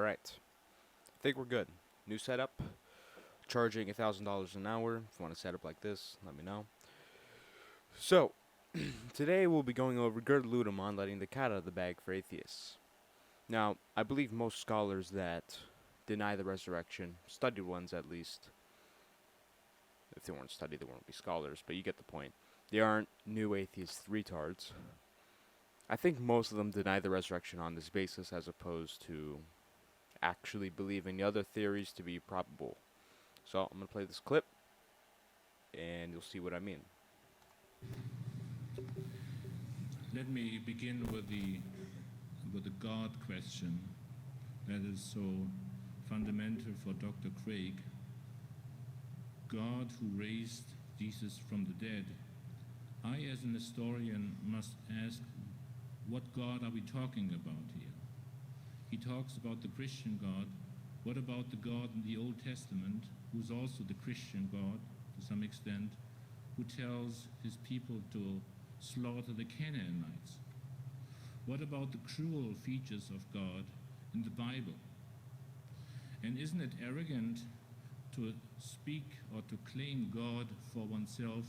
Alright. I think we're good. New setup. Charging $1,000 an hour. If you want to set up like this, let me know. So, today we'll be going over Gerd Ludemann letting the cat out of the bag for atheists. Now, I believe most scholars that deny the resurrection, studied ones at least, if they weren't studied, they wouldn't be scholars, but you get the point. They aren't new atheist retards. I think most of them deny the resurrection on this basis as opposed to actually believing the other theories to be probable. So I'm going to play this clip, and you'll see what I mean. Let me begin with the God question that is so fundamental for Dr. Craig. God who raised Jesus from the dead. I, as an historian, must ask, what God are we talking about here? He talks about the Christian God. What about the God in the Old Testament, who's also the Christian God, to some extent, who tells his people to slaughter the Canaanites? What about the cruel features of God in the Bible? And isn't it arrogant to speak or to claim God for oneself,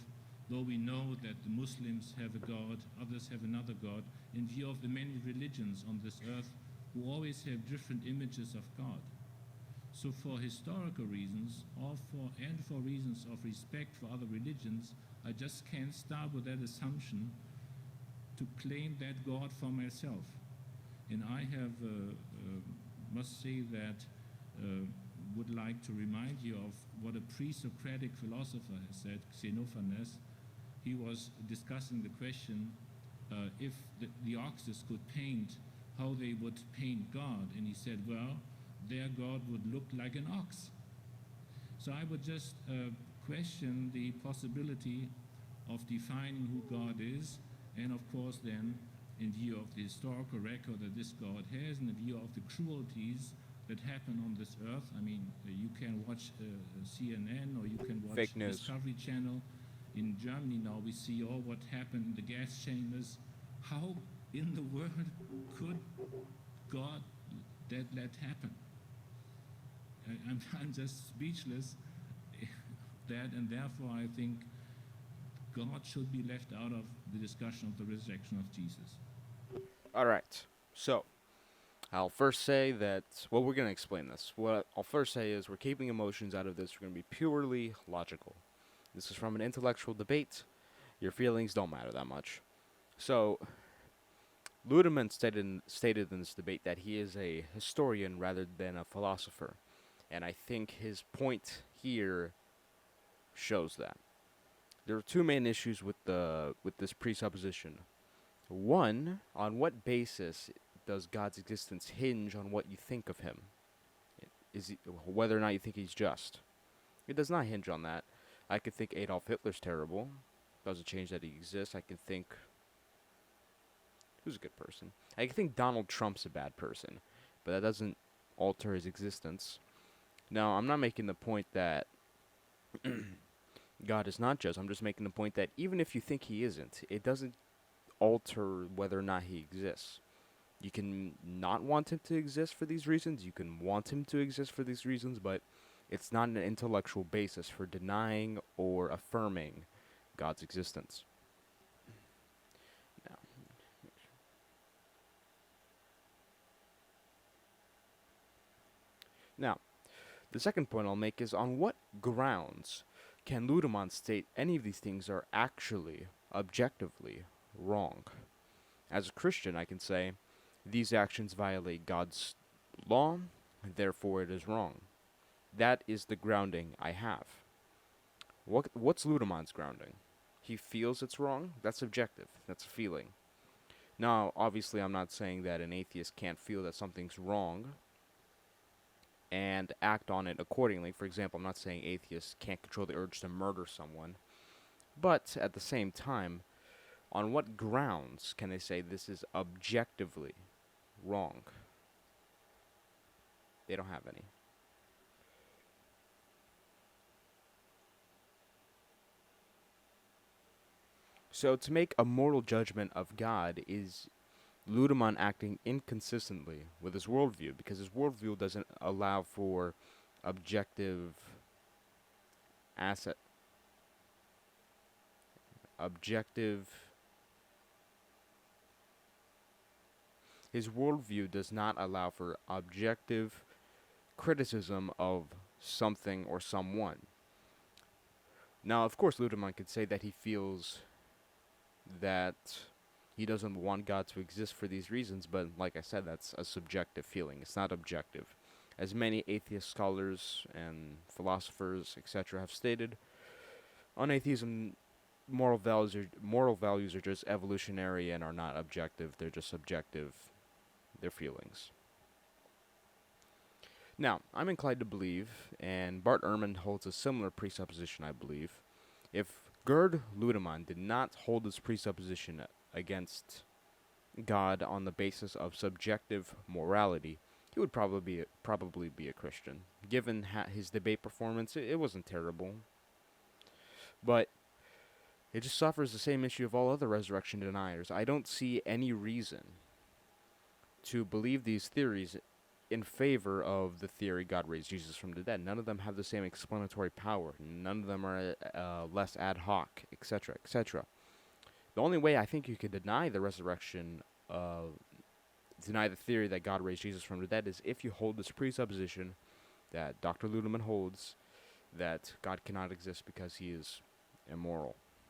though we know that the Muslims have a God, others have another God, in view of the many religions on this earth who always have different images of God? So for historical reasons, and for reasons of respect for other religions, I just can't start with that assumption to claim that God for myself. And I have, must say that, would like to remind you of what a pre-Socratic philosopher has said, Xenophanes. He was discussing the question if the Oxes could paint, how they would paint God. And he said, well, their God would look like an ox. So I would just question the possibility of defining who God is, and of course then, in view of the historical record that this God has, and in view of the cruelties that happen on this earth. I mean, you can watch CNN or you can watch Fake news. Discovery Channel. In Germany now we see all what happened in the gas chambers. How in the world could God let happen? I'm just speechless that, and therefore I think God should be left out of the discussion of the resurrection of Jesus. Alright, so I'll first say that, well, we're going to explain this. What I'll first say is we're keeping emotions out of this. We're going to be purely logical. This is from an intellectual debate. Your feelings don't matter that much. So, Ludemann stated in this debate that he is a historian rather than a philosopher. And I think his point here shows that. There are two main issues with this presupposition. One, on what basis does God's existence hinge on what you think of him? Whether or not you think he's just. It does not hinge on that. I could think Adolf Hitler's terrible. Doesn't change that he exists. I can think... who's a good person? I can think Donald Trump's a bad person. But that doesn't alter his existence. Now, I'm not making the point that God is not just. I'm just making the point that even if you think he isn't, it doesn't alter whether or not he exists. You can not want him to exist for these reasons. You can want him to exist for these reasons, but it's not an intellectual basis for denying or affirming God's existence. Now, the second point I'll make is on what grounds can Ludemann state any of these things are actually, objectively, wrong? As a Christian, I can say, these actions violate God's law, therefore it is wrong. That is the grounding I have. What's Ludemann's grounding? He feels it's wrong? That's subjective. That's a feeling. Now, obviously, I'm not saying that an atheist can't feel that something's wrong and act on it accordingly. For example, I'm not saying atheists can't control the urge to murder someone. But at the same time, on what grounds can they say this is objectively wrong? They don't have any. So to make a moral judgment of God is Ludemann acting inconsistently with his worldview, because his worldview doesn't allow for objective asset objective his worldview does not allow for objective criticism of something or someone. Now, of course, Ludemann could say that he feels that he doesn't want God to exist for these reasons, but like I said, that's a subjective feeling. It's not objective. As many atheist scholars and philosophers, etc., have stated, on atheism, moral values are just evolutionary and are not objective. They're just subjective. They're feelings. Now, I'm inclined to believe, and Bart Ehrman holds a similar presupposition, I believe, if Gerd Ludemann did not hold his presupposition against God on the basis of subjective morality, he would probably be a Christian. Given his debate performance, it wasn't terrible. But it just suffers the same issue of all other resurrection deniers. I don't see any reason to believe these theories in favor of the theory God raised Jesus from the dead. None of them have the same explanatory power. None of them are less ad hoc, etc., etc. The only way I think you could deny the resurrection, deny the theory that God raised Jesus from the dead, is if you hold this presupposition that Dr. Ludemann holds, that God cannot exist because he is immoral.